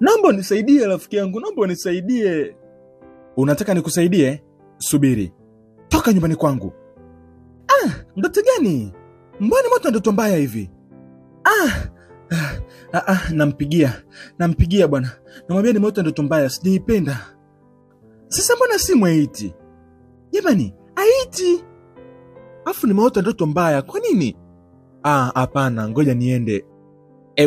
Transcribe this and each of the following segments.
Naomba unisaidie rafiki yangu, naomba unisaidie. Unataka nikusaidie? Subiri. Toka nyumbani kwangu. Ndoto gani? Mbona moto ndoto mbaya hivi? Nampigia bwana. Namwambia ni moto ndoto mbaya, sijaipenda. Sasa mbona simu haiti? Jamani, haiti. Afu ni moto ndoto mbaya, kwa nini? Hapana, ngoja niende.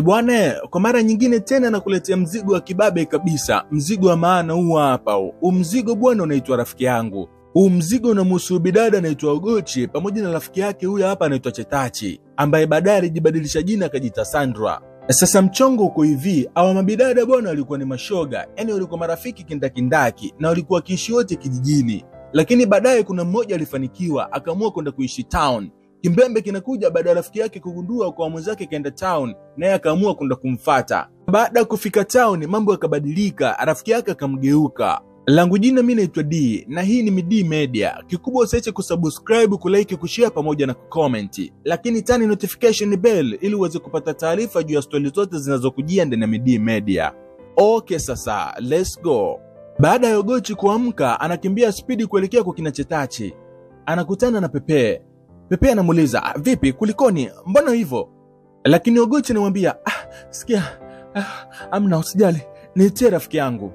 Bwana, kwa mara nyingine tena nakuletea mzigo wa kibabe kabisa. Mzigo wa maana huu hapa. Huu mzigo bwana unaitwa rafiki yangu. Huu mzigo unamhusu bidada anaitwa Ogochi pamoja na rafiki yake huyu hapa anaitwa Chetachi, ambaye baadaye alijibadilisha jina akajiita Sandra. Sasa mchongo uko hivi, hawa mabidada bwana walikuwa ni mashoga, yani walikuwa marafiki kindakindaki na walikuwa kiishi wote kijijini. Lakini baadaye kuna mmoja alifanikiwa akaamua kwenda kuishi town. Kimbembe kinakuja baada ya rafiki yake kugundua kwa mwenzake kaenda town, naye akaamua kwenda kumfuata. Baada ya kufika town mambo yakabadilika, rafiki yake akamgeuka. Langu jina mimi naitwa D na hii ni Midi Media. Kikubwa usiache kusubscribe, kulike, kushare pamoja na kucomment. Lakini tani notification bell ili uweze kupata taarifa juu ya stori zote zinazokujia ndani ya Midi Media. Okay, sasa let's go. Baada ya Ogochi kuamka, anakimbia spidi kuelekea kwa kina Chetachi. Anakutana na Pepe. Pepe anamuuliza, "Vipi, kulikoni? Mbona hivyo?" Lakini Ogochi anamwambia, "Sikia, amna usijali. Niitie rafiki yangu."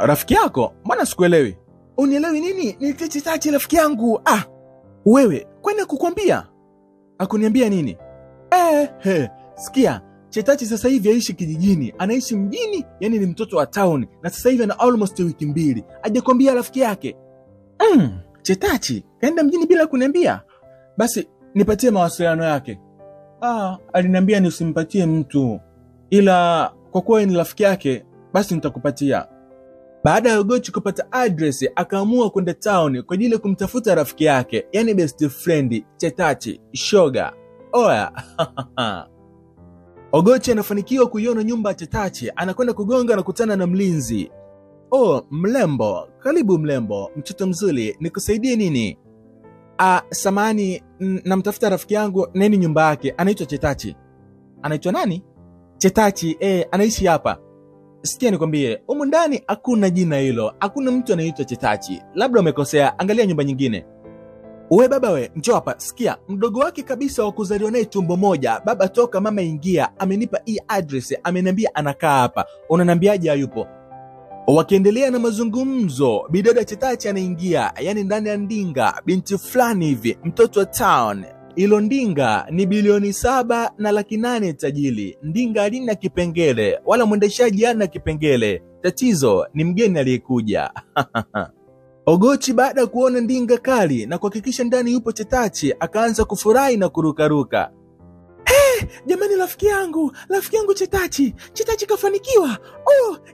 Rafiki yako? Mbona sikuelewi? Unielewi nini? Niitie Chetachi rafiki yangu. Wewe, kwani kukwambia? Akuniambia nini? Sikia, Chetachi sasa hivi aishi kijijini, anaishi mjini, yani ni mtoto wa town, na sasa hivi ana almost wiki 2. Hajakwambia rafiki yake? Chetachi kaenda mjini bila kuniambia? Basi nipatie mawasiliano yake. Aliniambia nisimpatie mtu, ila kwa kuwa ni rafiki yake basi nitakupatia. Baada ya Ogochi kupata address, akaamua kwenda town kwa ajili ya kumtafuta rafiki yake, yani best friend Chetachi, shoga. Oya. Ogochi anafanikiwa kuiona nyumba ya Chetachi, anakwenda kugonga na kutana na mlinzi. Mlembo, karibu mlembo, mtoto mzuri, nikusaidie nini? Samani, namtafuta rafiki yangu, nani nyumba yake? Anaitwa Chetachi. Anaitwa nani? Chetachi, anaishi hapa. Sikia nikwambie, humu ndani hakuna jina hilo, hakuna mtu anaitwa Chetachi. Labda umekosea, angalia nyumba nyingine. Uwe baba we, njoo hapa. Sikia, mdogo wake kabisa wa kuzaliwa naye tumbo moja, baba toka mama ingia, amenipa hii address, ameniambia anakaa hapa. Unaniambiaje hayupo? Wakiendelea na mazungumzo, bidada Chetachi anaingia, yani ndani ya ndinga, binti fulani hivi, mtoto wa town. Ilo ndinga ni bilioni 7.8 tajili. Ndinga halina kipengele, wala mwendeshaji hana kipengele. Tatizo ni mgeni aliyekuja. Ogochi baada ya kuona ndinga kali na kuhakikisha ndani yupo Chetachi, akaanza kufurahi na kurukaruka. Jamani, rafiki yangu Chetachi kafanikiwa.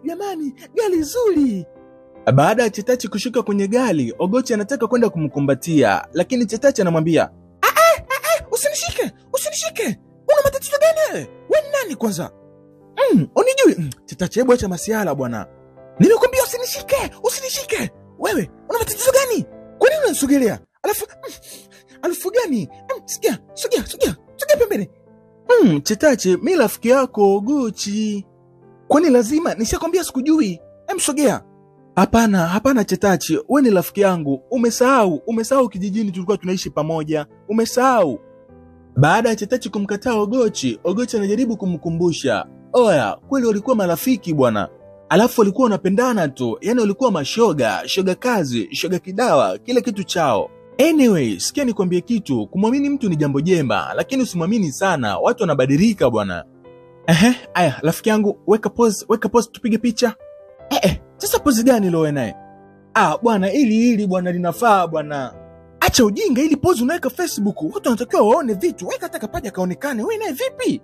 Jamani, gari zuri. Baada ya Chetachi kushuka kwenye gari, Ogochi anataka kwenda kumkumbatia, lakini Chetachi anamwambia, Usinishike. Una matatizo gani wewe? Wewe ni nani kwanza? Unijui? Chetachi, hebu acha masiala bwana. Nimekuambia usinishike. Wewe, una matatizo gani? Kwa nini unanisogelea? Alafu gani? Sogea pembeni. Chetachi, mimi rafiki yako Ogochi. Kwani lazima nishakwambia sikujui? Sogea. Hapana Chetachi, wewe ni rafiki yangu. Umesahau kijijini tulikuwa tunaishi pamoja. Umesahau. Baada ya Chetachi kumkataa Ogochi anajaribu kumkumbusha. Oya, kweli walikuwa marafiki bwana. Alafu walikuwa wanapendana tu, yani walikuwa mashoga, shoga kazi, shoga kidawa, kila kitu chao. Anyway, sikia nikwambie kitu, kumwamini mtu ni jambo jema, lakini usimwamini sana, watu wanabadilika bwana. Aya, rafiki yangu, weka pause tupige picha. Sasa pose gani leo naye? Bwana, ili bwana linafaa bwana. Acha ujinga, ili pose unaweka Facebook, watu wanatakiwa waone vitu, weka hata kapaja kaonekane, wewe naye vipi?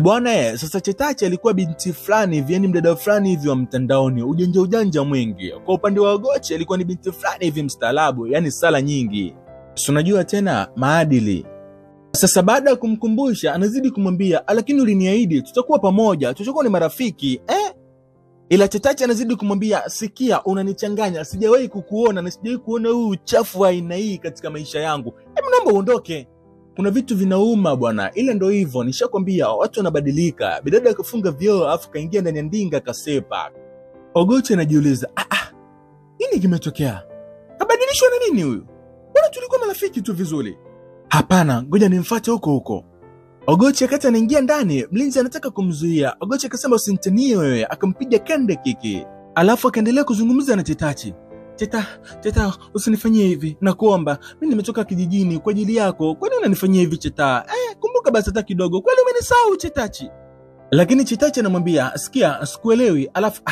Bwana, sasa Chetachi alikuwa binti fulani hivi, yani mdada fulani hivi wa mtandaoni, ujanja mwingi. Kwa upande wa Ogochi alikuwa ni binti fulani hivi mstaarabu, yani sala nyingi. Unajua tena maadili. Sasa baada ya kumkumbusha, anazidi kumwambia, lakini uliniahidi tutakuwa pamoja, tutakuwa ni marafiki. Ila Chetachi anazidi kumwambia, sikia, unanichanganya, sijawahi kukuona na sijawahi kuona huu uchafu wa aina hii katika maisha yangu. Naomba uondoke. kuna vitu vinauma bwana, ile ndo hivyo, nishakwambia watu wanabadilika. Bidada akafunga vioo afu kaingia ndani ya ndinga kasepa. Ogochi anajiuliza, nini kimetokea? Kabadilishwa na nini huyu? Bwana tulikuwa marafiki tu vizuri. Hapana, ngoja nimfuate huko. Ogochi akati anaingia ndani, mlinzi anataka kumzuia. Ogochi akasema usinitanie wewe, akampiga kende kiki. Alafu akaendelea kuzungumza na Chetachi. Cheta, usinifanyie hivi. Nakuomba, mimi nimetoka kijijini kwa ajili yako. Kwa nini unanifanyia hivi Cheta? Kumbuka basi hata kidogo. Kwani umenisahau Chetachi? Lakini Chetachi anamwambia, sikia, sikuelewi. Alafu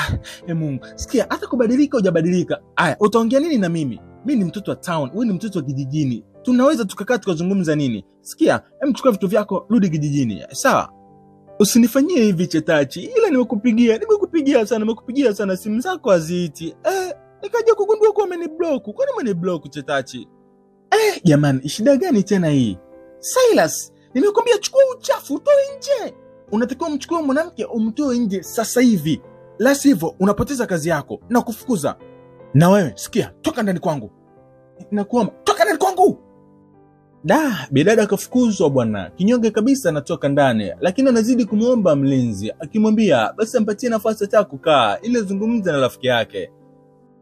Mungu, sikia, hata kubadilika hujabadilika. Utaongea nini na mimi? Mimi ni mtoto wa town, wewe ni mtoto wa kijijini. Tunaweza tukakaa tukazungumza nini? Sikia, chukua vitu vyako, rudi kijijini. Sawa? Usinifanyie hivi Chetachi. Ila nimekupigia sana simu zako haziiti. Nikaja kugundua kwa umeniblock. Kwani umeniblock Chetachi? Jamani, shida gani tena hii? Silas, nimekuambia chukua uchafu utoe nje. Unatakiwa mchukue mwanamke umtoe nje sasa hivi. La sivyo unapoteza kazi yako na kufukuza. Na wewe, sikia, toka ndani kwangu. Nakuomba, toka ndani kwangu. Bidada akafukuzwa bwana. Kinyonge kabisa anatoka ndani, lakini anazidi kumuomba mlinzi, akimwambia basi ampatie nafasi hata kukaa ili azungumze na rafiki yake.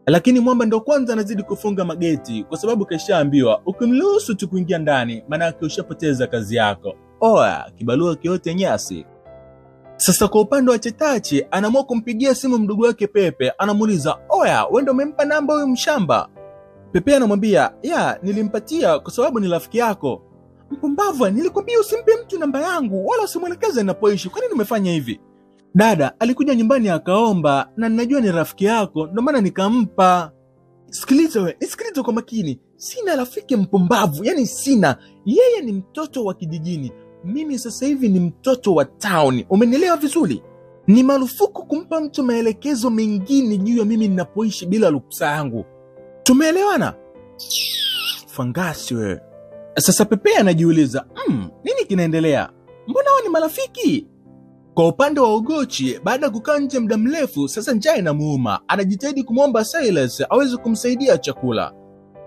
Lakini mwamba ndo kwanza anazidi kufunga mageti kwa sababu kashaambiwa ukimruhusu tu kuingia ndani maana yake ushapoteza kazi yako. Kibalua kiote nyasi. Sasa kwa upande wa Chetachi anaamua kumpigia simu mdogo wake Pepe, anamuuliza, wewe ndo umempa namba huyu mshamba? Pepe anamwambia, nilimpatia kwa sababu ni rafiki yako. Mpumbavu, nilikwambia usimpe mtu namba yangu wala usimwelekeze ninapoishi. Kwa nini umefanya hivi? Dada alikuja nyumbani akaomba na ninajua ni rafiki yako ndio maana nikampa. Sikiliza kwa makini. Sina rafiki mpumbavu, yani sina. Yeye ni mtoto wa kijijini. Mimi sasa hivi ni mtoto wa town. Umenielewa vizuri? Ni marufuku kumpa mtu maelekezo mengine juu ya mimi ninapoishi bila ruhusa yangu. Tumeelewana? Fangasi wewe. Sasa Pepe anajiuliza, nini kinaendelea? Mbona wao ni marafiki? Kwa upande wa Ogochi, baada ya kukaa nje muda mrefu, sasa njaa inamuuma. Anajitahidi kumwomba Silas aweze kumsaidia chakula.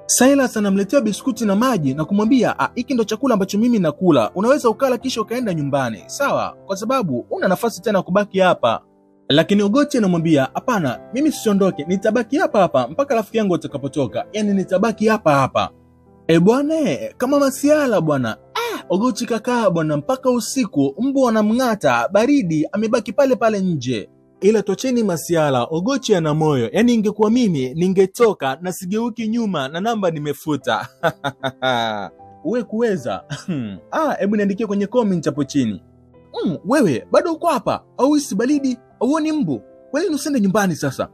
Silas anamletea biskuti na maji na kumwambia, hiki ndo chakula ambacho mimi nakula. Unaweza ukala kisha ukaenda nyumbani. Sawa? Kwa sababu una nafasi tena kubaki hapa. Lakini Ogochi anamwambia, hapana, mimi sisiondoke. Nitabaki hapa mpaka rafiki yangu atakapotoka. Yani nitabaki hapa. Bwana, kama masiala bwana. Ogochi kakaa bwana mpaka usiku, mbu anamng'ata, baridi, amebaki pale nje. Ila tocheni masiala, Ogochi ana moyo. Yani ingekuwa mimi, ningetoka na sigeuki nyuma na namba nimefuta. Uwe kuweza. Hebu niandikie kwenye comment hapo chini. Wewe, bado uko hapa? Au hisi baridi? Au ni mbu? Kwa nini usiende nyumbani sasa?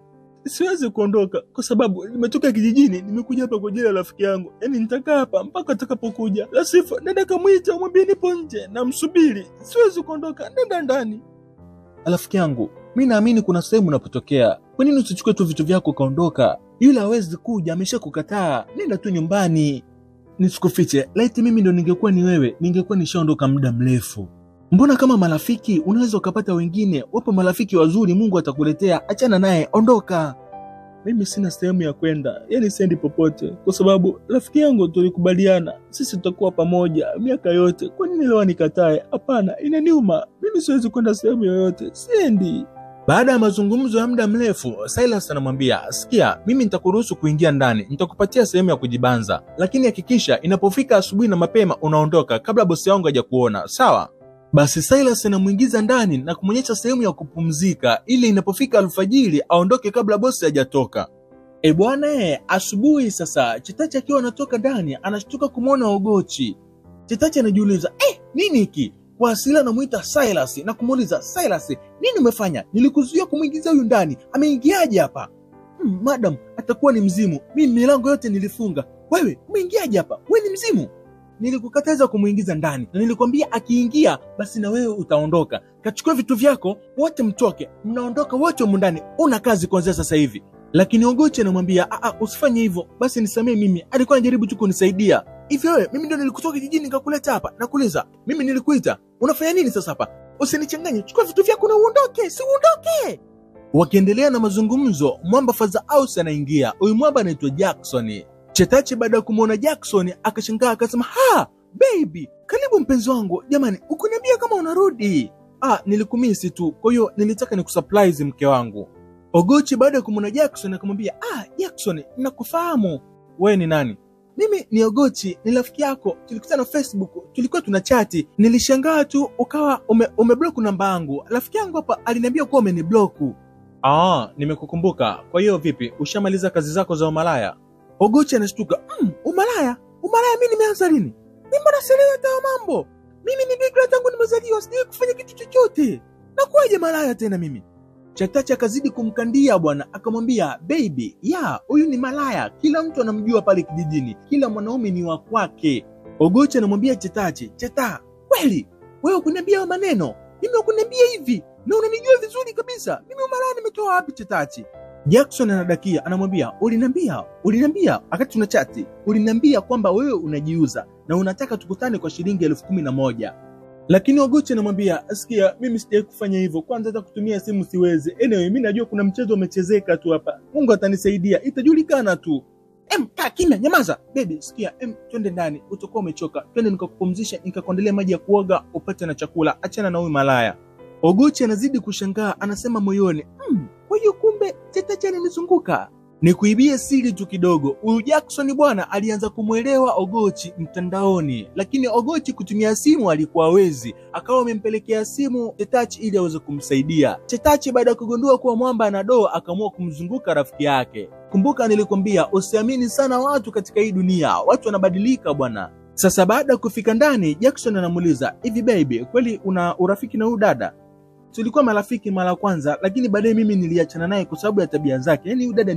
Siwezi kuondoka kwa sababu nimetoka kijijini, nimekuja hapa kwa ajili ya rafiki yangu. Yani nitakaa hapa mpaka atakapokuja. La sivyo nenda kamuita umwambie nipo nje na msubiri. Siwezi kuondoka, nenda ndani. Rafiki yangu, mimi naamini kuna sehemu unapotokea. Kwa nini usichukue tu vitu vyako kaondoka? Yule hawezi kuja, ameshakukataa. Nenda tu nyumbani. Nisikufiche, laiti mimi ndo ningekuwa ni wewe, ningekuwa nishaondoka muda mrefu. Mbona kama marafiki unaweza ukapata wengine? Wapo marafiki wazuri Mungu atakuletea, achana naye, ondoka. Mimi sina sehemu ya kwenda, yani siendi popote kwa sababu rafiki yangu tulikubaliana sisi tutakuwa pamoja miaka yote. Kwa nini leo nikatae? Hapana, inaniuma. Mimi siwezi kwenda sehemu yoyote, siendi. Baada ya mazungumzo ya muda mrefu, Silas anamwambia, sikia, mimi nitakuruhusu kuingia ndani, nitakupatia sehemu ya kujibanza, lakini hakikisha inapofika asubuhi na mapema unaondoka kabla bosi wangu hajakuona, sawa? Basi Silas anamuingiza ndani na kumonyesha sehemu ya kupumzika ili inapofika alfajiri aondoke kabla bosi hajatoka. Bwana, asubuhi sasa Chetachi akiwa anatoka ndani anashtuka kumuona Ogochi. Chetachi anajiuliza, nini hiki? Kwa hasira anamuita Silas na kumuuliza, Silas, nini umefanya? Nilikuzuia kumuingiza huyu ndani. Ameingiaje hapa? Madam, atakuwa ni mzimu. Mimi milango yote nilifunga. Wewe, umeingiaje hapa? Wewe ni mzimu. Nilikukataza kumuingiza ndani na nilikwambia akiingia basi na wewe utaondoka. Kachukua vitu vyako, wote mtoke. Mnaondoka wote humu ndani. Una kazi kuanzia sasa hivi. Lakini Ogochi anamwambia, usifanye hivyo. Basi nisamee mimi. Alikuwa anajaribu tu kunisaidia. Hivi wewe, mimi ndio nilikutoka kijijini nikakuleta hapa. Nakuuliza, mimi nilikuita. Unafanya nini sasa hapa? Usinichanganye. Chukua vitu vyako na uondoke. Si uondoke. Wakiendelea na mazungumzo, mwamba Faza House anaingia. Huyu mwamba anaitwa Jackson. Chetachi baada ya kumuona Jackson akashangaa akasema, baby, karibu mpenzi wangu. Jamani, ukuniambia kama unarudi. Nilikumisi tu. Kwa hiyo nilitaka nikusurprise mke wangu. Ogochi baada ya kumwona Jackson akamwambia, Jackson, ninakufahamu. Wewe ni nani? Mimi ni Ogochi, ni rafiki yako. Tulikutana Facebook, tulikuwa tunachati. Nilishangaa tu ukawa umeblock namba yangu. Rafiki yangu hapa aliniambia kuwa umeniblock. Nimekukumbuka. Kwa hiyo vipi? Ushamaliza kazi zako za umalaya? Ogochi anashtuka. Umalaya? Umalaya mimi nimeanza lini? Mimi mbona sielewi hata mambo. Mimi ni bikra tangu nimezaliwa, sijui kufanya kitu chochote. Na kuaje malaya tena mimi? Chetachi akazidi kumkandia bwana, akamwambia, baby, huyu ni malaya. Kila mtu anamjua pale kijijini. Kila mwanaume ni wa kwake. Ogochi anamwambia Chetachi, Cheta, kweli wewe ukuniambia maneno? Mimi ukuniambia hivi na unanijua vizuri kabisa. Mimi malaya nimetoa wapi Chetachi? Jackson anadakia, anamwambia, uliniambia wakati tunachati, uliniambia kwamba wewe unajiuza na unataka tukutane kwa shilingi 11,000. Lakini Ogochi anamwambia, sikia, mimi sijai kufanya hivyo. Kwanza hata kutumia simu siwezi. Anyway, mimi najua kuna mchezo umechezeka tu hapa. Mungu atanisaidia. Itajulikana tu. Kaa kimya, nyamaza. Baby, sikia, twende ndani. Utakuwa umechoka. Twende nikakupumzisha, nikakuandalia maji ya kuoga, upate na chakula. Achana na huyu malaya. Ogochi anazidi kushangaa, anasema moyoni, kwa hiyo kumbe Chetachi alinizunguka. Nikuibie siri tu kidogo. Huyu Jackson bwana alianza kumuelewa Ogochi mtandaoni, lakini Ogochi kutumia simu alikuwa hawezi. Akawa amempelekea simu Chetachi ili aweze kumsaidia. Chetachi baada ya kugundua kuwa mwamba ana doo, akaamua kumzunguka rafiki yake. Kumbuka nilikwambia usiamini sana watu katika hii dunia. Watu wanabadilika bwana. Sasa baada ya kufika ndani, Jackson anamuuliza, hivi baby, kweli una urafiki na huyu dada? Tulikuwa marafiki mara kwanza, lakini baadaye mimi niliachana naye kwa sababu ya tabia zake. Yaani huyu dada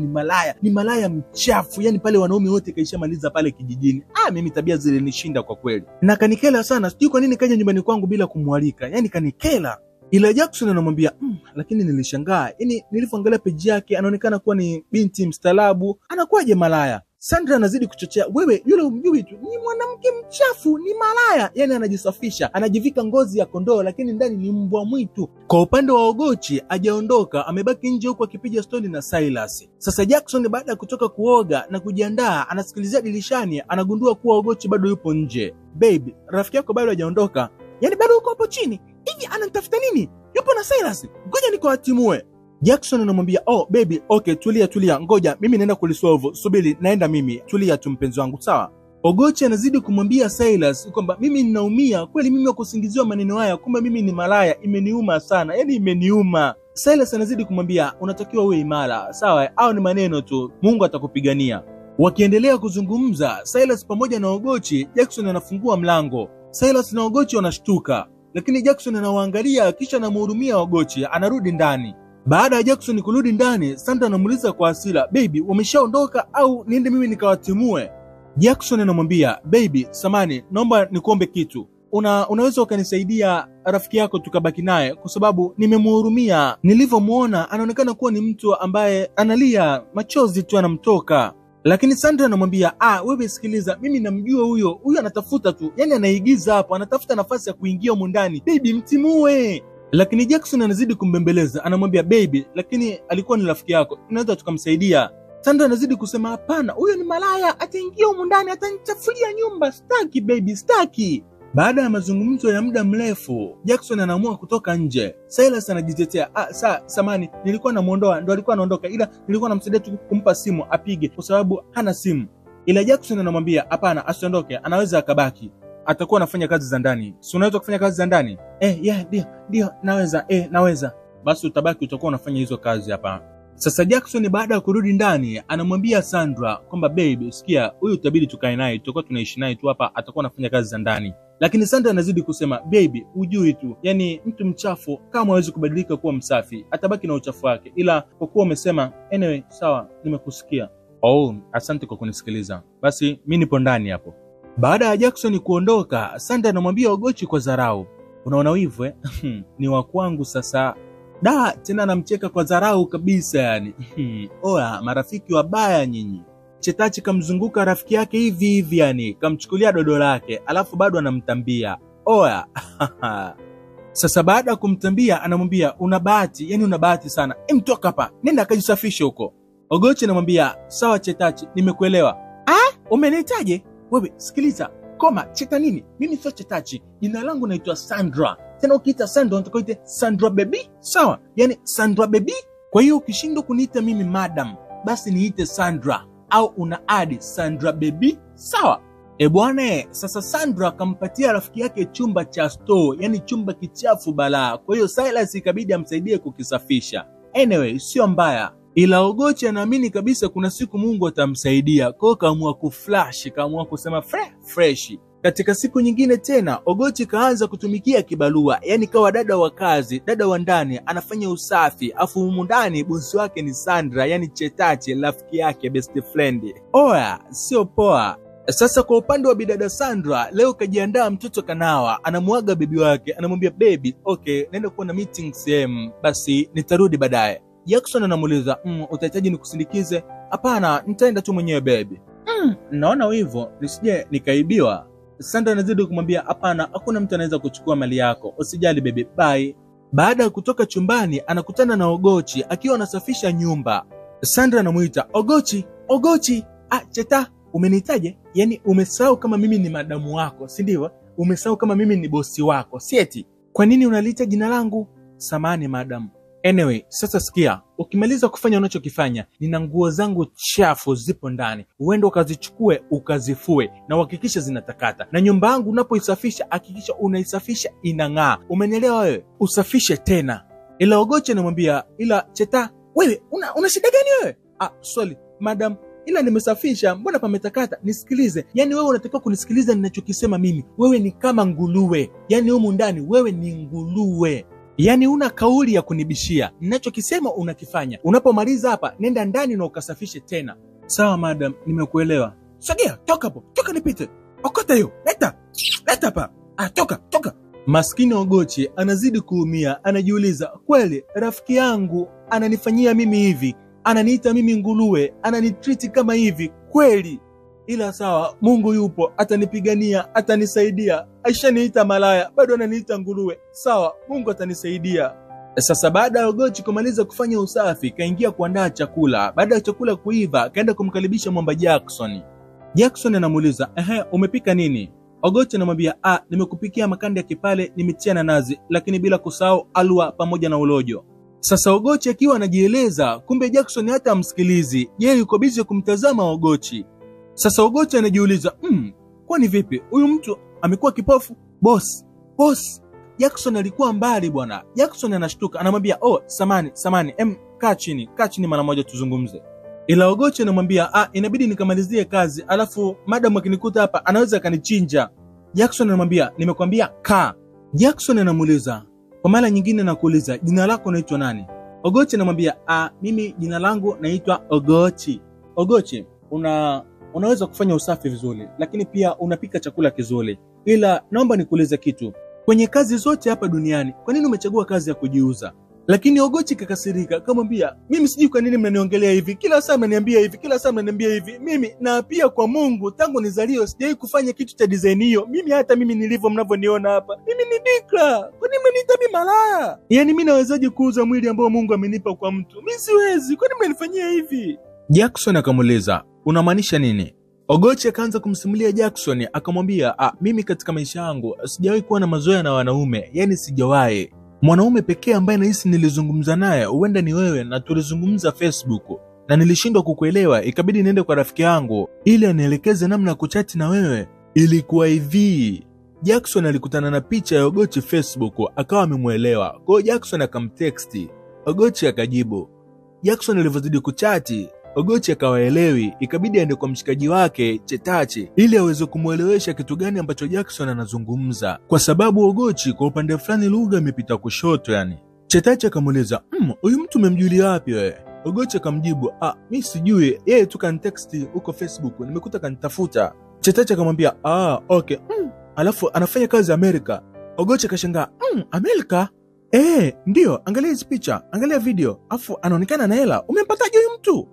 ni malaya mchafu. Yaani pale wanaume wote kaishamaliza pale kijijini. Mimi tabia zile nishinda kwa kweli. Na kanikela sana. Sijui kwa nini kaja nyumbani kwangu bila kumwalika. Yaani kanikela. Ila Jackson anamwambia, lakini nilishangaa. Yaani nilipoangalia page yake anaonekana kuwa ni binti mstaarabu. Anakuwaje malaya? Sandra anazidi kuchochea, wewe yule umjui tu, ni mwanamke mchafu, ni malaya. Yaani anajisafisha, anajivika ngozi ya kondoo lakini ndani ni mbwa mwitu. Kwa upande wa Ogochi hajaondoka, amebaki nje huko akipiga stori na Silas. Sasa Jackson baada ya kutoka kuoga na kujiandaa, anasikilizia dirishani, anagundua kuwa Ogochi bado yupo nje. Baby, rafiki yako bado hajaondoka? Yaani bado uko hapo chini? Hivi ananitafuta nini? Yupo na Silas? Ngoja nikawatimue. Jackson anamwambia, baby, okay, tulia, ngoja mimi naenda kulisolve. Subiri, naenda mimi. Tulia tu mpenzi wangu, sawa? Ogochi anazidi kumwambia Silas kwamba mimi ninaumia kweli, mimi kusingiziwa maneno haya, kumbe mimi ni malaya, imeniuma sana. Yaani imeniuma. Silas anazidi kumwambia, unatakiwa uwe imara, sawa? Au ni maneno tu, Mungu atakupigania. Wakiendelea kuzungumza, Silas pamoja na Ogochi, Jackson anafungua mlango. Silas na Ogochi wanashtuka, lakini Jackson anawaangalia kisha anamhurumia Ogochi, anarudi ndani. Baada ya Jackson kurudi ndani, Sandra anamuuliza kwa hasira, baby, wameshaondoka au niende mimi nikawatimue? Jackson anamwambia, baby, samani, naomba nikuombe kitu. Unaweza ukanisaidia rafiki yako tukabaki naye, kwa sababu nimemhurumia. Nilivyomuona anaonekana kuwa ni mtu ambaye analia, machozi tu anamtoka. Lakini Sandra anamwambia, wewe sikiliza, mimi namjua huyo anatafuta tu, yani anaigiza hapo, anatafuta nafasi ya kuingia huko ndani. Baby, mtimue. Lakini Jackson anazidi kumbembeleza, anamwambia, baby, lakini alikuwa ni rafiki yako, tunaweza tukamsaidia. Sandra anazidi kusema, hapana, huyo ni malaya, ataingia huko ndani, atanichafulia nyumba, staki baby, staki. Baada ya mazungumzo ya muda mrefu, Jackson anaamua kutoka nje. Silas anajitetea, samani, nilikuwa namuondoa, ndo alikuwa anaondoka, ila nilikuwa namsaidia tu kumpa simu apige kwa sababu hana simu. Ila Jackson anamwambia, hapana, asiondoke, anaweza akabaki. Atakuwa anafanya kazi za ndani. Si unaweza kufanya kazi za ndani? Ndio, naweza. Basi utabaki, utakuwa unafanya hizo kazi hapa. Sasa Jackson baada ya kurudi ndani, anamwambia Sandra kwamba, baby, sikia, huyu utabidi tukae naye, tutakuwa tunaishi naye tu hapa, atakuwa anafanya kazi za ndani. Lakini Sandra anazidi kusema, baby, ujui tu, yani mtu mchafu kama hawezi kubadilika kuwa msafi, atabaki na uchafu wake. Ila kwa kuwa umesema, anyway, sawa, nimekusikia. Asante kwa kunisikiliza. Basi mimi nipo ndani hapo. Baada ya Jackson kuondoka, Sandra anamwambia Ogochi kwa dharau, unaona wivu ni wa kwangu sasa. Tena anamcheka kwa dharau kabisa yani. Marafiki wabaya nyinyi. Chetachi kamzunguka rafiki yake hivi yani, kamchukulia dodo lake, alafu bado anamtambia. Sasa baada ya kumtambia anamwambia, una bahati sana. Mtoka hapa, nenda akajisafishe huko. Ogochi anamwambia, sawa Chetachi, nimekuelewa. Umenitaje? Wewe sikiliza, koma, Cheta nini? Mimi sio Chetachi. Jina langu naitwa Sandra. Tena ukiita Sandra unataka uite Sandra baby? Sawa? Yani Sandra baby? Kwa hiyo ukishindwa kuniita mimi madam, basi niite Sandra au una adi Sandra baby? Sawa? Bwana, sasa Sandra akampatia rafiki yake chumba cha store, yani chumba kichafu balaa. Kwa hiyo Silas ikabidi amsaidie kukisafisha. Anyway, sio mbaya. Ila Ogochi anaamini kabisa kuna siku Mungu atamsaidia. Kwa hiyo kaamua kuflash, kaamua kusema fresh. Katika siku nyingine tena, Ogochi kaanza kutumikia kibalua, yani kawa dada wa kazi, dada wa ndani, anafanya usafi, afu humu ndani bosi wake ni Sandra, yani Chetachi, rafiki yake, best friend. Oya, sio poa. Sasa kwa upande wa bidada Sandra, leo kajiandaa mtoto kanawa, anamuaga bibi wake, anamwambia baby, okay, naenda kuwa na meeting sehemu, basi nitarudi baadaye. Jackson anamuuliza, utahitaji nikusindikize? Hapana, nitaenda tu mwenyewe baby. Naona hivyo, nisije nikaibiwa. Sandra anazidi kumwambia, hapana, hakuna mtu anaweza kuchukua mali yako. Usijali baby, bye. Baada ya kutoka chumbani, anakutana na Ogochi akiwa anasafisha nyumba. Sandra anamuita, Ogochi, Cheta, umenitaje? Yani umesahau kama mimi ni madamu wako, si ndio? Umesahau kama mimi ni bosi wako, si eti? Kwa nini unaliita jina langu? Samani madam. Anyway, sasa sikia, ukimaliza kufanya unachokifanya, nina nguo zangu chafu zipo ndani. Uende ukazichukue, ukazifue na uhakikishe zinatakata. Na nyumba yangu unapoisafisha, hakikisha unaisafisha inang'aa. Umenielewa wewe? Usafishe tena. Ila Ogochi anamwambia, ila Cheta, wewe una shida gani wewe? Sorry madam, ila nimesafisha, mbona pametakata? Nisikilize. Yani wewe unatakiwa kunisikiliza ninachokisema mimi. Wewe ni kama nguruwe. Yani humu ndani wewe ni nguruwe. Yani una kauli ya kunibishia. Ninachokisema unakifanya. Unapomaliza hapa, nenda ndani na ukasafishe tena. Sawa madam, nimekuelewa. Sogea, toka hapo. Toka nipite. Okota hiyo. Leta hapa. Toka. Maskini Ogochi anazidi kuumia, anajiuliza, kweli rafiki yangu ananifanyia mimi hivi? Ananiita mimi nguruwe, ananitreat kama hivi kweli? Ila sawa, Mungu yupo, atanipigania, atanisaidia. Aishaniita malaya, bado ananiita nguruwe. Sawa, Mungu atanisaidia. Sasa baada ya Ogochi kumaliza kufanya usafi, kaingia kuandaa chakula. Baada ya chakula kuiva, kaenda kumkaribisha mwamba Jackson. Jackson anamuuliza, umepika nini? Ogochi anamwambia, nimekupikia makande ya kipale, nimetia na nazi, lakini bila kusahau alwa pamoja na ulojo. Sasa Ogochi akiwa anajieleza, kumbe Jackson hata amsikilizi. Yeye yuko busy kumtazama Ogochi. Sasa Ogochi anajiuliza, kwani vipi? Huyu mtu amekuwa kipofu? Boss. Jackson alikuwa mbali bwana. Jackson anashtuka, anamwambia, samani, kaa chini mara moja tuzungumze. Ila Ogochi anamwambia, inabidi nikamalizie kazi, alafu madam akinikuta hapa anaweza akanichinja. Jackson anamwambia, nimekwambia kaa. Jackson anamuuliza, kwa mara nyingine nakuuliza, jina lako unaitwa nani? Ogochi anamwambia, mimi jina langu naitwa Ogochi. Ogochi, unaweza kufanya usafi vizuri, lakini pia unapika chakula kizuri. Ila naomba nikuulize kitu. Kwenye kazi zote hapa duniani, kwa nini umechagua kazi ya kujiuza? Lakini Ogochi kakasirika, akamwambia, mimi sijui kwa nini mnaniongelea hivi. Kila saa mnaniambia hivi. Mimi na pia kwa Mungu, tangu nizaliwe sijawahi kufanya kitu cha design hiyo. Hata mimi nilivyo mnavyoniona hapa, mimi ni bikra. Kwa nini mnaniita mimi malaya? Yani mimi nawezaje kuuza mwili ambao Mungu amenipa kwa mtu? Mimi siwezi. Kwa nini mnanifanyia hivi? Jackson akamuuliza, unamaanisha nini? Ogochi akaanza kumsimulia Jackson, akamwambia, mimi katika maisha yangu sijawahi kuwa na mazoea na wanaume, yani sijawahi. Mwanaume pekee ambaye nahisi nilizungumza naye huenda ni wewe, na tulizungumza Facebook na nilishindwa kukuelewa, ikabidi niende kwa rafiki yangu ili anielekeze namna ya kuchati na wewe. Ilikuwa hivi, Jackson alikutana na picha ya Ogochi Facebook, akawa amemuelewa. Kwa hiyo Jackson akamtext, Ogochi akajibu. Jackson alivyozidi kuchati, Ogochi akawaelewi, ikabidi aende kwa mshikaji wake Chetachi ili aweze kumuelewesha kitu gani ambacho Jackson anazungumza, kwa sababu Ogochi kwa upande fulani lugha imepita kushoto yani. Chetachi akamuuliza, huyu mtu umemjulia wapi wewe? Ogochi akamjibu, mimi sijui, yeye tu kanitext huko Facebook, nimekuta kanitafuta. Chetachi akamwambia, okay. Alafu anafanya kazi Amerika. Ogochi akashangaa, Amerika? Ndio, angalia hizi picha, angalia video, afu anaonekana na hela. Umempataje huyu mtu?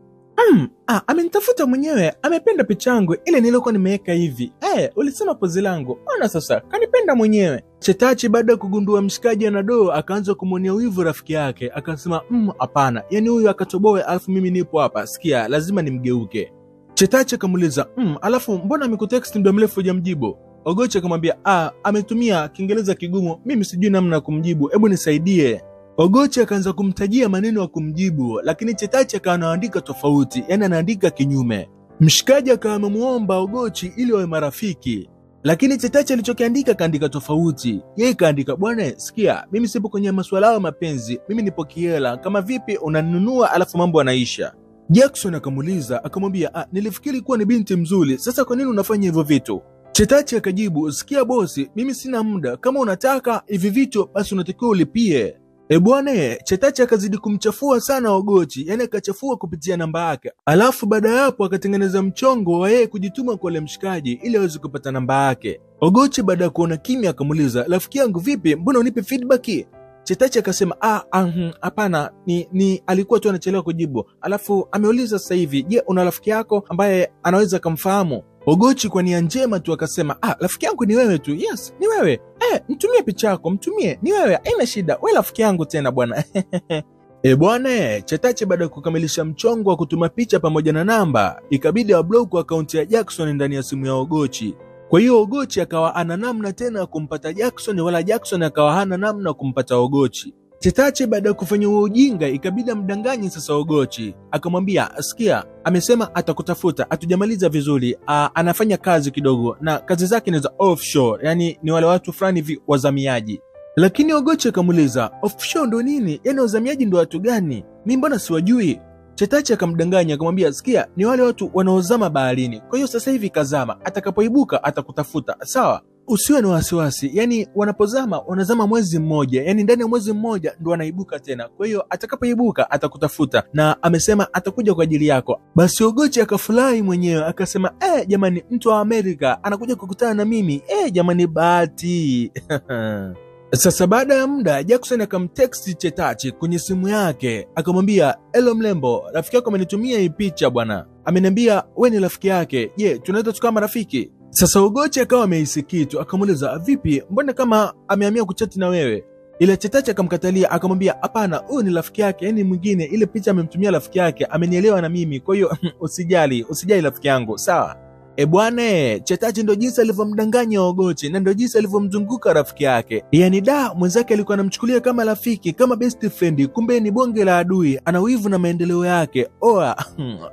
Amenitafuta mwenyewe, amependa picha yangu ile nilikuwa nimeweka hivi. Ulisema pozi langu. Ona sasa, kanipenda mwenyewe. Chetachi baada ya kugundua mshikaji anadoo, akaanza kumwonea wivu rafiki yake, akasema, hapana. Yani huyu akatoboe, alafu mimi nipo hapa. Sikia, lazima nimgeuke. Chetachi akamuuliza, alafu mbona amekutext muda mrefu hujamjibu? Ogochi akamwambia, ametumia Kiingereza kigumu, mimi sijui namna ya kumjibu, hebu nisaidie. Ogochi akaanza kumtajia maneno ya kumjibu, lakini Chetachi akawa anaandika tofauti, yani anaandika kinyume. Mshikaji akawa amemuomba Ogochi ili wawe marafiki, lakini Chetachi alichokiandika kaandika tofauti. Yeye kaandika, bwana sikia, mimi sipo kwenye masuala ya mapenzi, mimi nipo kiela, kama vipi unanunua alafu mambo yanaisha. Jackson akamuuliza akamwambia, nilifikiri kuwa ni binti mzuri, sasa kwa nini unafanya hivyo vitu? Chetachi akajibu, sikia bosi, mimi sina muda, kama unataka hivi vitu basi unatakiwa ulipie. Bwana, Chetachi akazidi kumchafua sana Ogochi, yani akachafua kupitia namba yake. Alafu baada ya hapo akatengeneza mchongo wa yeye kujituma kwa ile mshikaji ili aweze kupata namba yake. Ogochi baada ya kuona kimya akamuuliza, rafiki yangu vipi, mbona unipe feedback? Chetachi akasema, hapana, ni alikuwa tu anachelewa kujibu. Alafu ameuliza sasa hivi, je, una rafiki yako ambaye anaweza kumfahamu? Ogochi kwa nia njema tu akasema, rafiki yangu ni wewe tu. Yes, ni wewe. Mtumie picha yako, mtumie. Ni wewe, haina shida. Wewe rafiki yangu tena bwana. Bwana, Chetachi baada ya kukamilisha mchongo wa kutuma picha pamoja na namba, ikabidi ablock akaunti ya Jackson ndani ya simu ya Ogochi. Kwa hiyo Ogochi akawa ana namna tena kumpata Jackson, wala Jackson akawa hana namna kumpata Ogochi. Chetachi baada ya kufanya ujinga ikabidi amdanganye sasa Ogochi. Akamwambia, sikia, amesema atakutafuta, hatujamaliza vizuri, anafanya kazi kidogo na kazi zake ni za offshore, yani ni wale watu fulani hivi wazamiaji. Lakini Ogochi akamuuliza, offshore ndo nini? Yani wazamiaji ndo watu gani? Mimi mbona siwajui? Chetachi akamdanganya akamwambia, sikia, ni wale watu wanaozama baharini. Kwa hiyo sasa hivi kazama, atakapoibuka atakutafuta. Sawa? Usiwe na wasiwasi. Yani wanapozama wanazama mwezi mmoja. Yani ndani ya mwezi mmoja ndo wanaibuka tena. Kwa hiyo atakapoibuka atakutafuta na amesema atakuja kwa ajili yako. Basi Ogochi akafurahi mwenyewe akasema, jamani, mtu wa Amerika anakuja kukutana na mimi. Jamani, bahati. Sasa baada ya muda Jackson akamtext Chetachi kwenye simu yake akamwambia, hello mlembo, rafiki yako amenitumia hii picha bwana, ameniambia wewe ni rafiki yake, je, tunaweza tukawa marafiki? Sasa Ogochi akawa amehisi kitu akamuuliza, vipi, mbona kama amehamia kuchati na wewe? Ile Chetachi akamkatalia akamwambia, hapana, huyu ni rafiki yake, yani mwingine, ile picha amemtumia rafiki yake, amenielewa na mimi, kwa hiyo usijali rafiki yangu, sawa? Bwana, Chetachi ndo jinsi alivyomdanganya Ogochi na ndo jinsi alivyomzunguka rafiki yake. Yani mwenzake alikuwa anamchukulia kama rafiki, kama best friend, kumbe ni bonge la adui, ana wivu na maendeleo yake.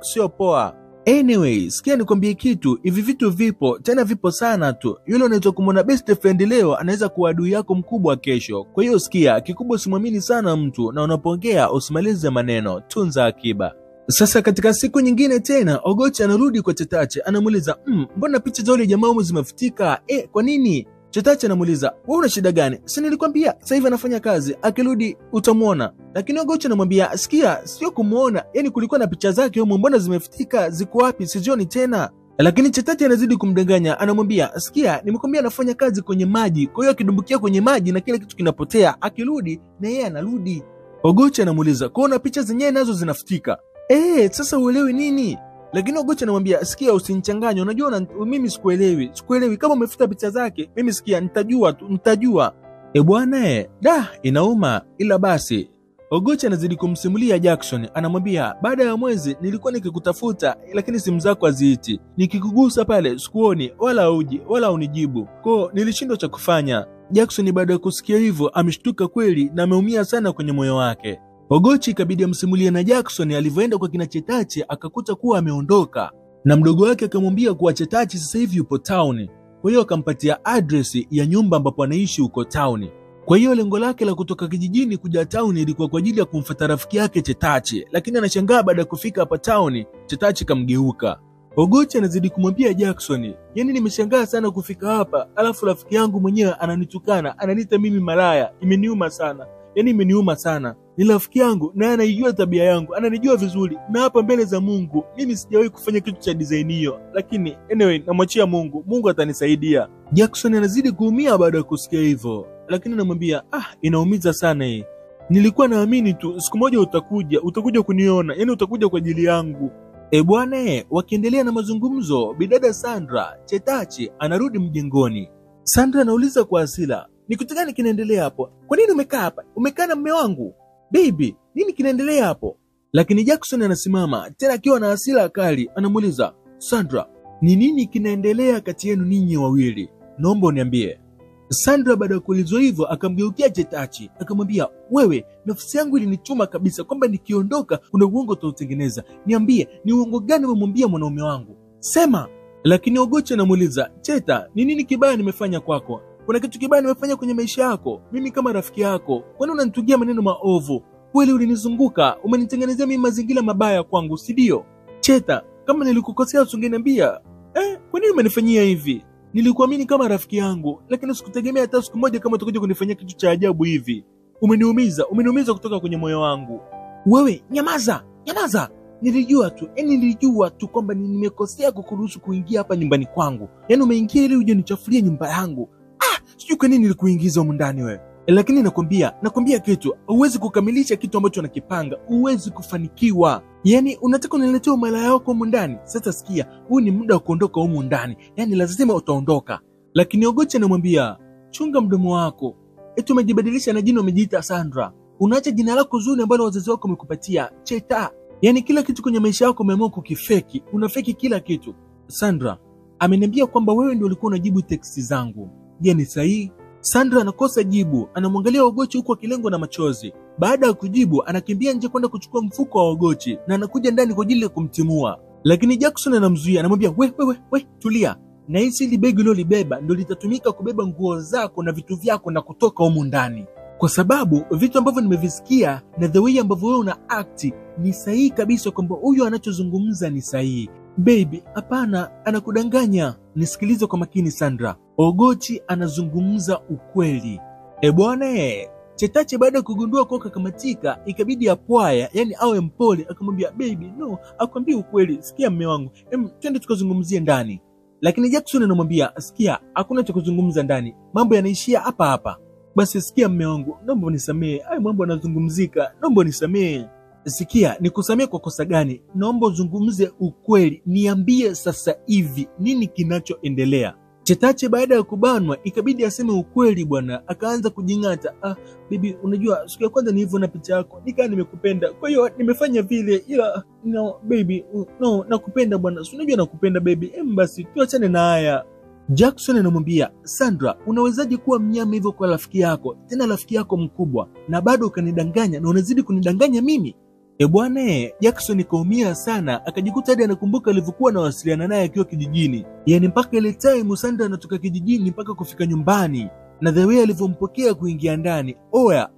Sio poa. Anyway, sikia nikwambie kitu, hivi vitu vipo, tena vipo sana tu. Yule unaweza kumwona best friend leo anaweza kuwa adui yako mkubwa kesho. Kwa hiyo sikia, kikubwa usimwamini sana mtu na unapongea usimalize maneno, tunza akiba. Sasa katika siku nyingine tena Ogochi anarudi kwa Chetachi anamuuliza, mbona picha za yule jamaa zimefutika? Kwa nini? Chetachi anamuuliza, wewe una shida gani? Si nilikwambia sasa hivi anafanya kazi, akirudi utamuona. Lakini Ogochi anamwambia, sikia, sio kumuona, yani kulikuwa na picha zake huko, mbona zimefutika? Ziko wapi? Sizioni tena. Lakini Chetachi anazidi kumdanganya, anamwambia, sikia, nimekwambia anafanya kazi kwenye maji, kwa hiyo akidumbukia kwenye maji na kila kitu kinapotea, akirudi na yeye anarudi. Ogochi anamuuliza, kuona picha zenyewe nazo zinafutika? Sasa uelewi nini? Lakini Ogochi anamwambia, sikia, usinichanganye, unajua mimi sikuelewi, kama umefuta picha zake, mimi sikia, nitajua. Bwana, inauma, ila basi. Ogochi anazidi kumsimulia Jackson, anamwambia, baada ya mwezi nilikuwa nikikutafuta lakini simu zako haziiti. Nikikugusa pale sikuoni wala uji wala unijibu. Kwa nilishindwa cha kufanya. Jackson baada ya kusikia hivyo ameshtuka kweli na ameumia sana kwenye moyo wake. Ogochi ikabidi amsimulie na Jackson alivyoenda kwa kina Chetachi akakuta kuwa ameondoka. Na mdogo wake akamwambia kuwa Chetachi sasa hivi yupo town. Kwa hiyo akampatia address ya nyumba ambapo anaishi huko town. Kwa hiyo lengo lake la kutoka kijijini kuja town ilikuwa kwa ajili ya kumfuata rafiki yake Chetachi, lakini anashangaa baada ya kufika hapa town Chetachi kamgeuka. Ogochi anazidi kumwambia Jackson, yani nimeshangaa sana kufika hapa, alafu rafiki yangu mwenyewe ananitukana, ananiita mimi malaya, imeniuma sana. Yani imeniuma sana. Ni rafiki yangu na anaijua tabia yangu, ananijua vizuri, na hapa mbele za Mungu mimi sijawahi kufanya kitu cha design hiyo, lakini anyway namwachia Mungu, Mungu atanisaidia. Jackson anazidi kuumia baada ya kusikia hivyo, lakini anamwambia, inaumiza sana hii. Nilikuwa naamini tu siku moja utakuja kuniona, yani utakuja kwa ajili yangu. Bwana, wakiendelea na mazungumzo, bidada Sandra, Chetachi anarudi mjengoni. Sandra anauliza kwa hasira, ni kitu gani kinaendelea hapo? Kwa nini umekaa hapa? Umekaa na mume wangu? Baby, nini kinaendelea hapo? Lakini Jackson anasimama, tena akiwa na hasira kali, anamuuliza, Sandra, ni nini kinaendelea kati yenu ninyi wawili? naomba uniambie. Sandra baada ya kuulizwa hivyo akamgeukia Chetachi akamwambia, wewe, nafsi yangu ilinituma kabisa kwamba nikiondoka kuna uongo utautengeneza. Niambie, ni uongo gani umemwambia mwanaume wangu? Sema. Lakini Ogochi anamuuliza, Cheta, ni nini kibaya nimefanya kwako? Kuna kitu kibaya nimefanya kwenye maisha yako? Mimi kama rafiki yako, kwani unanitungia maneno maovu? Kweli ulinizunguka, umenitengenezea mimi mazingira mabaya kwangu, si ndio? Cheta, kama nilikukosea usingeniambia. Kwa nini umenifanyia hivi? Nilikuamini kama rafiki yangu, lakini sikutegemea hata siku moja kama utakuja kunifanyia kitu cha ajabu hivi. Umeniumiza kutoka kwenye moyo wangu. Wewe, nyamaza. Nilijua tu kwamba nimekosea kukuruhusu kuingia hapa nyumbani kwangu. Yaani umeingia ili uje nichafulie nyumba yangu. Sijui kwa nini nilikuingiza humu ndani wewe. Lakini nakwambia kitu, huwezi kukamilisha kitu ambacho unakipanga, huwezi kufanikiwa. Yaani unataka uniletee umalaya wako humu ndani. Sasa sikia, huu ni muda wa kuondoka humu ndani. Yaani lazima utaondoka. Lakini Ogochi anamwambia, chunga mdomo wako. Eti umejibadilisha na jina umejiita Sandra. Unaacha jina lako zuri ambalo wazazi wako wamekupatia, Cheta. Yaani kila kitu kwenye maisha yako umeamua kukifeki, unafeki kila kitu. Sandra ameniambia kwamba wewe ndio ulikuwa unajibu teksti zangu. Je, ni sahihi? Sandra anakosa jibu, anamwangalia Ogochi huku akilengwa na machozi. Baada ya kujibu, anakimbia nje kwenda kuchukua mfuko wa Ogochi na anakuja ndani kwa ajili ya kumtimua. Lakini Jackson anamzuia, anamwambia, we, tulia. Na hili begi ulilobeba ndio litatumika kubeba nguo zako na vitu vyako na kutoka humu ndani. Kwa sababu vitu ambavyo nimevisikia na the way ambavyo wewe una act ni sahihi kabisa kwamba huyu anachozungumza ni sahihi. Baby, hapana, anakudanganya. Nisikilize kwa makini Sandra. Ogochi anazungumza ukweli. Bwana Chetachi baada ya kugundua kwa kakamatika ikabidi apwaya, yani awe mpole, akamwambia, baby, no, akwambia ukweli. Sikia mme wangu, twende tukazungumzie ndani. Lakini Jackson anamwambia, sikia, hakuna cha kuzungumza ndani. Mambo yanaishia hapa. Basi sikia mme wangu, naomba unisamee. Hayo mambo yanazungumzika, naomba unisamee. Sikia, nikusamee kwa kosa gani? Naomba uzungumze ukweli. Niambie sasa hivi nini kinachoendelea. Chetachi baada ya kubanwa ikabidi aseme ukweli bwana. Akaanza kujingata. Bibi, unajua siku ya kwanza nilivyoona picha yako nikaa nimekupenda. Kwa hiyo nimefanya vile, ila no baby, no, nakupenda bwana. Unajua nakupenda baby. Basi tuachane na haya. Jackson anamwambia, Sandra, unawezaje kuwa mnyama hivyo kwa rafiki yako? Tena rafiki yako mkubwa, na bado ukanidanganya na unazidi kunidanganya mimi. Bwana Jackson kaumia sana, akajikuta hadi anakumbuka alivyokuwa anawasiliana naye akiwa kijijini. Yaani mpaka ile time Sandra anatoka kijijini mpaka kufika nyumbani na the way alivyompokea kuingia ndani. Oya,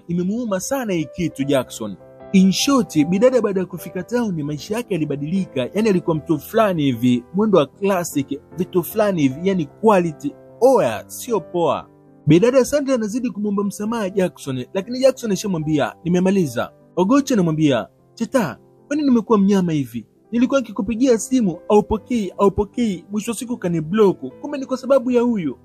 imemuuma sana hii kitu Jackson. In short, bidada baada ya kufika town maisha yake yalibadilika. Yaani alikuwa mtu fulani hivi, mwendo wa classic, vitu fulani hivi, yani quality. Oya, sio poa. Bidada Sandra anazidi kumwomba msamaha Jackson, lakini Jackson ashamwambia, nimemaliza. Ogochi anamwambia, Cheta, kwani nimekuwa mnyama hivi? Nilikuwa nikikupigia simu haupokei, mwisho wa siku kaniblock. Kumbe ni kwa sababu ya huyu.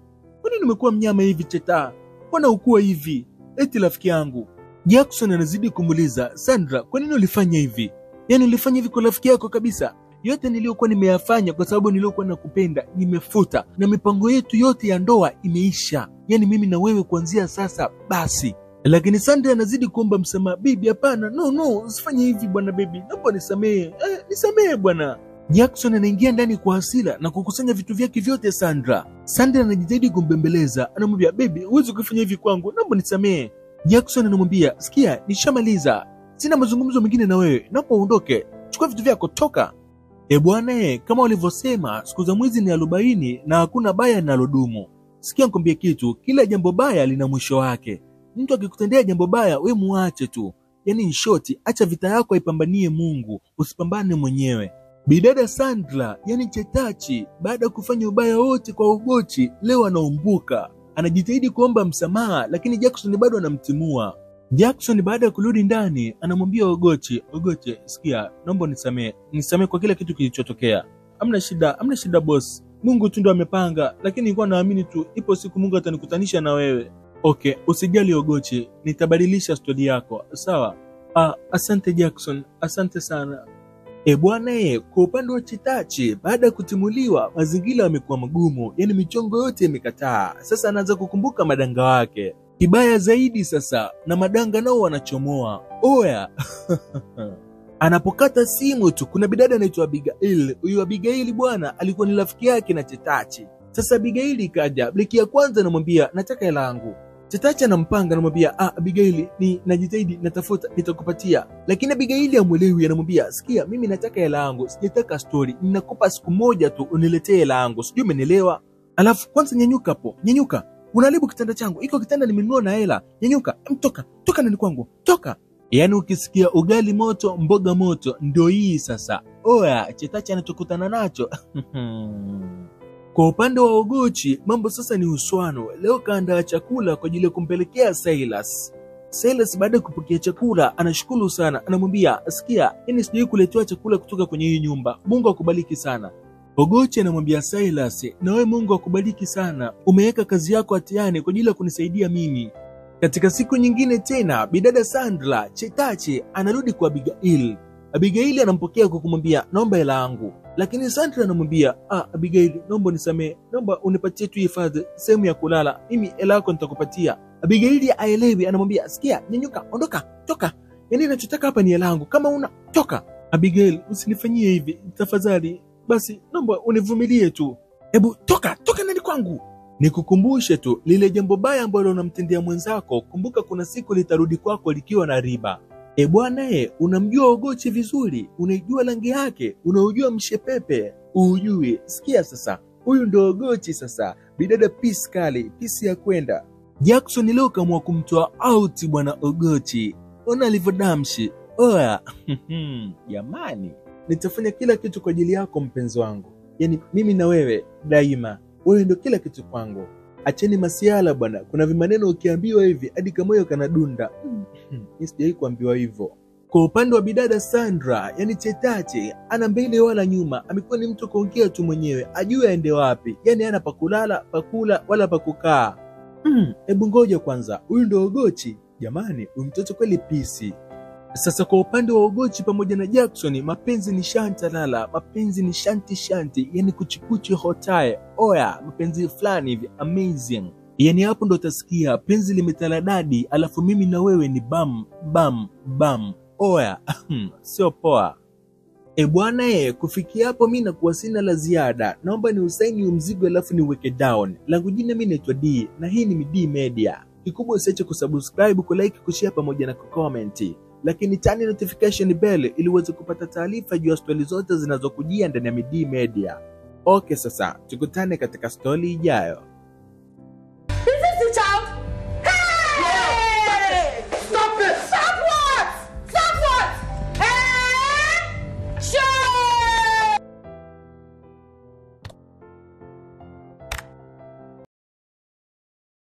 Kwani nimekuwa mnyama hivi Cheta? Mbona ukua hivi? Eti rafiki yangu. Jackson anazidi kumuuliza, Sandra, kwa nini ulifanya hivi? Yaani ulifanya hivi kwa rafiki yako kabisa? Yote niliyokuwa nimeyafanya kwa sababu niliokuwa nakupenda nimefuta, na mipango yetu yote ya ndoa imeisha. Yaani mimi na wewe kuanzia sasa basi. Lakini Sandra anazidi kuomba msamaha. Bibi, hapana, no, usifanye hivi bwana baby. Naomba nisamee. Nisamee bwana. Jackson anaingia ndani kwa hasira na kukusanya vitu vyake vyote Sandra. Sandra anajitahidi kumbembeleza, anamwambia, baby, huwezi kufanya hivi kwangu. Naomba nisamee. Jackson anamwambia, sikia, nishamaliza. Sina mazungumzo mengine na wewe. Naomba uondoke. Chukua vitu vyako, toka. Bwana, kama walivyosema, siku za mwizi ni 40 na hakuna baya linalodumu. Sikia nikwambie kitu, kila jambo baya lina mwisho wake. Mtu akikutendea jambo baya, we muache tu. Yaani in short, acha vita yako ipambanie Mungu, usipambane mwenyewe. Bidada Sandra, yani Chetachi, baada ya kufanya ubaya wote kwa Ogochi, leo anaumbuka. Anajitahidi kuomba msamaha, lakini Jackson bado anamtimua. Jackson baada ya kurudi ndani, anamwambia Ogochi, sikia, naomba nisamee. Nisamee kwa kila kitu kilichotokea. Hamna shida boss. Mungu tu ndo amepanga, lakini nilikuwa naamini tu ipo siku Mungu atanikutanisha na wewe. Okay, usijali Ogochi, nitabadilisha story yako. Sawa? Asante Jackson, asante sana. Bwana, kwa upande wa Chetachi, baada ya kutimuliwa, mazingira yamekuwa magumu, yani michongo yote imekataa. Sasa anaanza kukumbuka madanga wake. Kibaya zaidi sasa, na madanga nao wanachomoa. Oya. Anapokata simu tu, kuna bidada anaitwa Abigail. Huyu Abigail bwana alikuwa ni rafiki yake na Chetachi. Sasa Abigaili ikaja, bliki ya kwanza anamwambia nataka hela yangu. Chetache anampanga anamwambia Abigaili ni najitahidi natafuta nitakupatia. Lakini Abigaili hamuelewi, anamwambia sikia, mimi nataka hela yangu, sijataka story, ninakupa siku moja tu uniletee hela yangu, sijui umenielewa? Alafu kwanza nyanyuka hapo, nyanyuka. Unaharibu kitanda changu. Iko kitanda nimenunua na hela. Nyanyuka, toka ndani kwangu. Toka. Yaani ukisikia ugali moto, mboga moto, ndio hii sasa. Oya, Chetache anachokutana nacho. Kwa upande wa Ogochi, mambo sasa ni uswano. Leo kaandaa chakula kwa ajili ya kumpelekea Silas. Silas baada ya kupokea chakula anashukuru sana. Anamwambia, sikia, sijui kuletewa chakula kutoka kwenye hii nyumba. Mungu akubariki sana. Ogochi anamwambia Silas, na wewe Mungu akubariki sana. Umeweka kazi yako hatiani kwa ajili ya kunisaidia mimi. Katika siku nyingine tena, bidada Sandra, Chetache anarudi kwa Abigail. Abigail anampokea kwa kumwambia naomba hela yangu. Lakini Sandra anamwambia, Abigail, naomba unisamee. Naomba unipatie tu hifadhi, sehemu ya kulala. Mimi hela yako nitakupatia. Abigail aelewi, anamwambia, sikia, nyanyuka, ondoka, toka. Yaani ninachotaka hapa ni hela yangu. Kama una toka. Abigail, usinifanyie hivi, tafadhali. Basi naomba univumilie tu. Hebu toka ndani kwangu. Nikukumbushe tu lile jambo baya ambalo unamtendea mwenzako, kumbuka kuna siku litarudi kwako likiwa na riba. Bwana unamjua Ogochi vizuri, unaijua rangi yake, unaujua mshepepe, ujui. Sikia sasa, huyu ndio Ogochi sasa, bidada peace kali, peace ya kwenda. Jackson leo kamwa kumtoa out bwana Ogochi. Ona alivyodamshi. Oya, jamani, nitafanya kila kitu kwa ajili yako mpenzi wangu. Yaani mimi na wewe daima. Wewe ndio kila kitu kwangu. Acheni masiala bwana. Kuna vimaneno ukiambiwa hivi hadi kamoyo kanadunda. Sijai kuambiwa hivyo. Kwa upande wa bidada Sandra, yani Chetache, ana mbele wala nyuma. Amekuwa ni mtu kuongea tu mwenyewe, ajue aende wapi. Yani hana pakulala, pakula wala pakukaa. Hebu ngoja kwanza. Huyu ndio Ogochi. Jamani, huyu mtoto kweli pisi. Sasa kwa upande wa Ogochi pamoja na Jackson, mapenzi ni shantalala, mapenzi ni shanti, yani kuchikuchi hotae. Oya, mapenzi fulani hivi amazing. Yani hapo ndo utasikia penzi limetaladadi, alafu mimi na wewe ni bam bam bam. Oya, sio poa. Bwana kufikia hapo mimi nakuwa sina la ziada. Naomba ni usaini mzigo alafu niweke down. Langu jina mimi naitwa D na hii ni D Media. Kikubwa usiache kusubscribe, kulike, kushare pamoja na kucomment. Lakini turn notification bell ili uweze kupata taarifa juu ya stori zote zinazokujia ndani ya D Media. Okay, sasa tukutane katika stori ijayo.